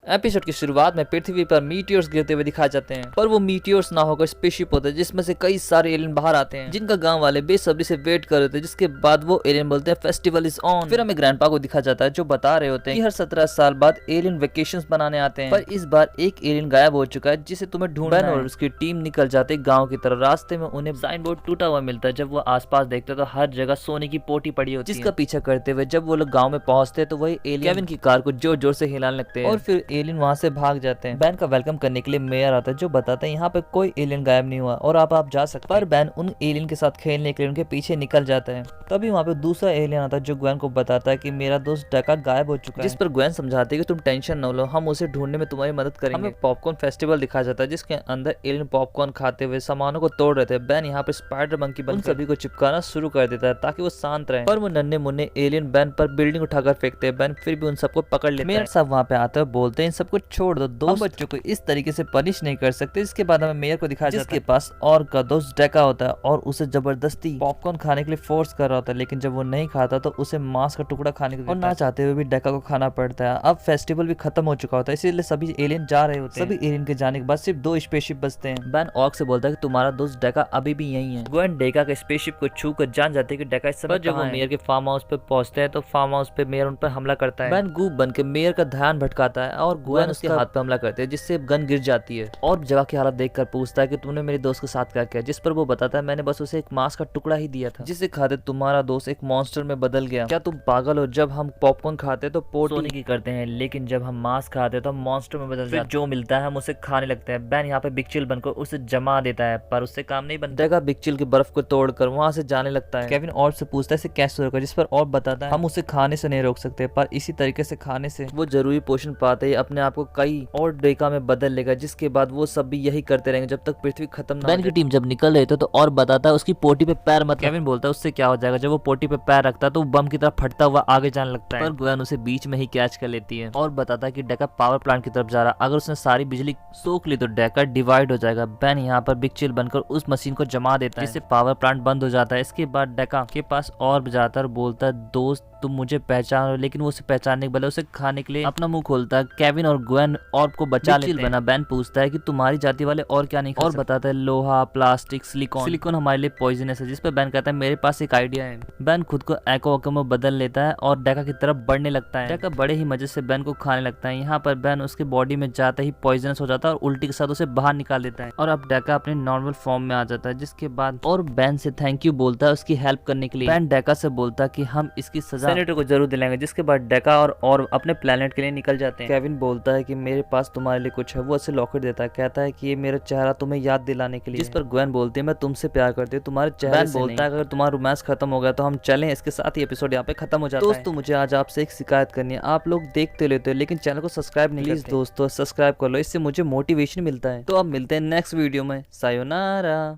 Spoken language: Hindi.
एपिसोड की शुरुआत में पृथ्वी पर मीटियोर्स गिरते हुए दिखाए जाते हैं, पर वो मीटियोर्स ना होकर स्पेसशिप होते हैं जिसमें से कई सारे एलियन बाहर आते हैं, जिनका गांव वाले बेसब्री से वेट कर रहे थे। जिसके बाद वो एलियन बोलते हैं फेस्टिवल इज ऑन। फिर हमें ग्रैंडपा को दिखा जाता है जो बता रहे होते हैं कि हर 17 साल बाद एलियन वेकेशंस बनाने आते हैं, पर इस बार एक एलियन गायब हो चुका है जिसे तुम्हें ढूंढना है। और उसकी टीम निकल जाते गाँव की तरफ। रास्ते में उन्हें साइन बोर्ड टूटा हुआ मिलता है। जब वो आसपास देखते तो हर जगह सोने की पोटी पड़ी होती है, जिसका पीछा करते हुए जब वो लोग गाँव में पहुंचते तो वही एलियन केविन की कार को जोर जोर से हिलाने लगते हैं और फिर एलियन वहां से भाग जाते हैं। बैन का वेलकम करने के लिए मेयर आता है जो बताता है यहाँ पे कोई एलियन गायब नहीं हुआ और आप जा सकते हैं। पर बैन उन एलियन के साथ खेलने के लिए उनके पीछे निकल जाता है। तभी वहाँ पे दूसरा एलियन आता है जो ग्वेन को बताता है कि मेरा दोस्त डका गायब हो चुका है, जिस पर ग्वेन समझाती है कि तुम टेंशन न लो, हम उसे ढूंढने में तुम्हारी मदद करेंगे। हमें पॉपकॉर्न फेस्टिवल दिखाया जाता है जिसके अंदर एलियन पॉपकॉर्न खाते हुए सामानों को तोड़ रहे थे। बैन यहाँ पे स्पाइडर मंकी बन सभी को चिपकाना शुरू कर देता है ताकि वो शांत रहे, पर वो नन्हे मुन्ने एलियन बैन पर बिल्डिंग उठाकर फेंकते हैं। बैन फिर भी उन सबको पकड़ लेते हैं। मेयर साहब वहाँ पे आते हैं, बोलते हैं इन सबको छोड़ दो बच्चों को इस तरीके से पनिश नहीं कर सकते। इसके बाद हमें मेयर को दिखाया जिसके पास और का दोस्त डेका होता है और उसे जबरदस्ती पॉपकॉर्न खाने के लिए फोर्स कर रहा होता है, लेकिन जब वो नहीं खाता तो उसे मांस का टुकड़ा खाने को और ना चाहते हुए भी डेका को खाना पड़ता है। अब फेस्टिवल भी खत्म हो चुका होता है, इसीलिए सभी एलियन जा रहे होते हैं। सभी एलियन के जाने के बाद सिर्फ 2 स्पेसशिप बचते हैं। बैन ऑर्क से बोलता है कि तुम्हारा दोस्त डेका अभी भी यही है। ग्वेन डेका के स्पेसशिप को छू कर जान जाते हैं कि डेका इस समय जब वो मेयर के फार्म हाउस पे पहुंचते हैं तो फार्म हाउस पे मेयर उन पर हमला करता है। बैन गूप बन के मेयर का ध्यान भटकाता है और ग्वेन उसके हाथ पे हमला करते हैं जिससे गन गिर जाती है और जगह की हालत देखकर पूछता है कि तुमने मेरे दोस्त के साथ क्या किया, जिस पर वो बताता है मैंने बस उसे एक मांस का टुकड़ा ही दिया था जिसे खाते तुम्हारा दोस्त एक मॉन्स्टर में बदल गया। क्या तुम पागल हो? जब हम पॉपकॉर्न खाते तो पोट सोने की करते हैं, लेकिन जब हम मांस खाते तो हम मॉन्स्टर में बदल जाते, जो मिलता है हम उसे खाने लगते हैं। बैन यहाँ पे बिग चिल बनकर उसे जमा देता है पर उससे काम नहीं बनता। डेका बिग चिल की बर्फ को तोड़कर वहां से जाने लगता है। केविन और से पूछता है इसे कैसे रोका, जिस पर और बताता है हम उसे खाने से नहीं रोक सकते, पर इसी तरीके से खाने से वो जरूरी पोषण पाते ही अपने आप को कई और डेका में बदल लेगा। जिसके बाद वो सब भी यही करते रहेंगे जब तक पृथ्वी खत्म ना। बैन की टीम जब निकल रही थी तो और बताता है उसकी पोटी पे पैर मत। केविन बोलता है उससे क्या हो जाएगा। जब वो पोटी पे पैर रखता है तो वो बम की तरफ फटता हुआ आगे जाने लगता है, पर ग्वेन उसे बीच में ही कैच कर लेती है और बताता है कि डेका पावर प्लांट की तरफ जा रहा है, अगर उसने सारी बिजली सोख ली तो डेका डिवाइड हो जाएगा। बैन यहाँ पर बिग चिल बनकर उस मशीन को जमा देता है जिससे पावर प्लांट बंद हो जाता है। इसके बाद डेका के पास और जाता है, बोलता है दोस्त तुम मुझे पहचान हो, लेकिन वो उसे पहचानने के बदले उसे खाने के लिए अपना मुंह खोलता है। केविन और ग्वेन ऑर्ब को बचा लेते हैं। बैन पूछता है कि तुम्हारी जाति वाले और क्या नहीं खा सकते, और बताता है लोहा, प्लास्टिक, सिलिकॉन हमारे लिए पॉइजनस है, जिस पर बैन कहता है मेरे पास एक आइडिया है। बैन खुद को एको में बदल लेता है और डेका की तरफ बढ़ने लगता है। डेका बड़े ही मजे से बैन को खाने लगता है। यहाँ पर बैन उसके बॉडी में जाते ही पॉइजनस हो जाता है और उल्टी के साथ उसे बाहर निकाल देता है और अब डेका अपने नॉर्मल फॉर्म में आ जाता है। जिसके बाद और बैन से थैंक यू बोलता है उसकी हेल्प करने के लिए। बैन डेका से बोलता है कि हम इसकी सजा सेनेटर को जरूर दिलाएंगे। जिसके बाद डेका और अपने प्लेनेट के लिए निकल जाते हैं। केविन बोलता है कि मेरे पास तुम्हारे लिए कुछ है, वो उसे लॉकेट देता है, कहता है कि ये मेरा चेहरा तुम्हें याद दिलाने के लिए। जिस पर ग्वेन बोलती है मैं तुमसे प्यार करती हूँ, तुम्हारे चेहरे से बोलता है अगर तुम्हारा रोमांस खत्म हो गया तो हम चलें। इसके साथ ही एपिसोड यहाँ पे खत्म हो जाता है। दोस्तों मुझे आज आपसे एक शिकायत करनी है, आप लोग देखते लेते हो लेकिन चैनल को सब्सक्राइब नहीं करते। दोस्तों सब्सक्राइब कर लो, इससे मुझे मोटिवेशन मिलता है। तो अब मिलते हैं नेक्स्ट वीडियो में। सायोनारा।